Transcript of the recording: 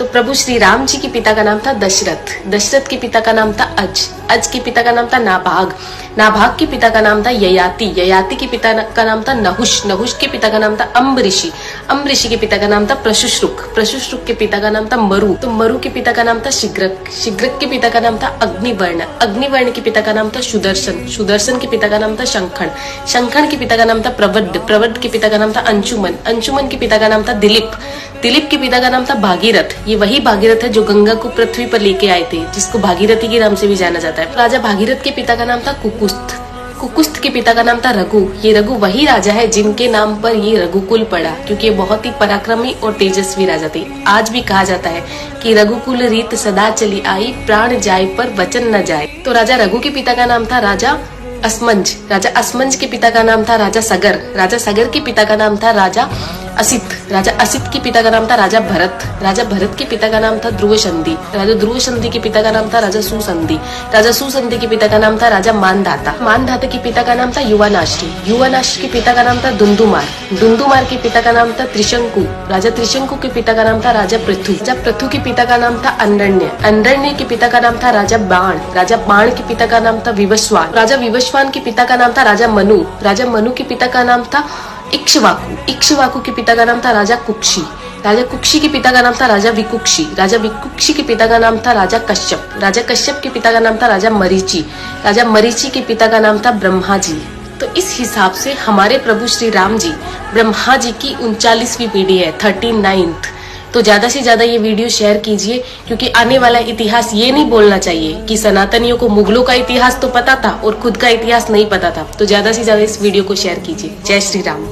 तो प्रभु श्री राम जी के पिता का नाम था दशरथ, दशरथ के पिता का नाम था अज के पिता का नाम था नाभाग, नाभाग के पिता का नाम था ययाति, ययाति के पिता का नाम था नहुष, नहुष के पिता का नाम था अम्बऋषि, अम्बऋषि के पिता का नाम था प्रशुश्रुक, प्रशुश्रुक के पिता का नाम था मरु, तो मरु के पिता का नाम था शिग्रक, शिग्रक के पिता का नाम था अग्निवर्ण, अग्निवर्ण के पिता का नाम था सुदर्शन, सुदर्शन के पिता का नाम था शंखण, शंखण के पिता का नाम था प्रवड्ड, प्रवड्ड के पिता का नाम था अंशुमन, अंशुमन के पिता का नाम था दिलीप, दिलीप के पिता का नाम था भागीरथ, ये वही भागीरथ है जो गंगा को पृथ्वी पर लेके आए थे, जिसको भागीरथी के नाम से भी जाना जाता है। राजा भागीरथ के पिता का नाम था कुकुस्थ, कुकुस्थ के पिता का नाम था रघु, ये रघु वही राजा है जिनके नाम पर ये रघुकुल पड़ा, क्योंकि ये बहुत ही पराक्रमी और तेजस्वी राजा थे। आज भी कहा जाता है कि रघुकुल रीत सदा चली आई, प्राण जाए पर वचन न जाए। तो राजा रघु के पिता का नाम था राजा असमंज, राजा असमंज के पिता का नाम था राजा सगर, राजा सगर के पिता का नाम था राजा असित, राजा असित के पिता का नाम था राजा भरत, राजा भरत के पिता का नाम था ध्रुव संधि, राजा ध्रुव संधि के पिता का नाम था राजा सुसंधि, राजा सुसंधि के पिता का नाम था राजा मानधाता, मानधाता के पिता का नाम था युवानाश्री, युवानाश्री के पिता का नाम था दुंदुमार, दुंदुमार के पिता का नाम था त्रिशंकु, राजा त्रिशंकु के पिता का नाम था राजा पृथु, राजा पृथु के पिता का नाम था अंडण्य, अंडण्य के पिता का नाम था राजा बाण, राजा बाण के पिता का नाम था विवस्वान, राजा विवस्वान के पिता का नाम था राजा मनु, राजा मनु के पिता का नाम था इक्ष्वाकु, इक्ष्वाकु के पिता का नाम था राजा कुक्षी, राजा कुक्षी के पिता का नाम था राजा विकुक्षी, राजा विकुक्षी के पिता का नाम था राजा कश्यप, राजा कश्यप के पिता का नाम था राजा मरीचि, राजा मरीचि के पिता का नाम था ब्रह्मा जी। तो इस हिसाब से हमारे प्रभु श्री राम जी ब्रह्मा जी की 39वीं पीढ़ी है, 39th। तो ज्यादा से ज्यादा ये वीडियो शेयर कीजिए, क्योंकि आने वाला इतिहास ये नहीं बोलना चाहिए कि सनातनियों को मुगलों का इतिहास तो पता था और खुद का इतिहास नहीं पता था। तो ज्यादा से ज्यादा इस वीडियो को शेयर कीजिए। जय श्री राम।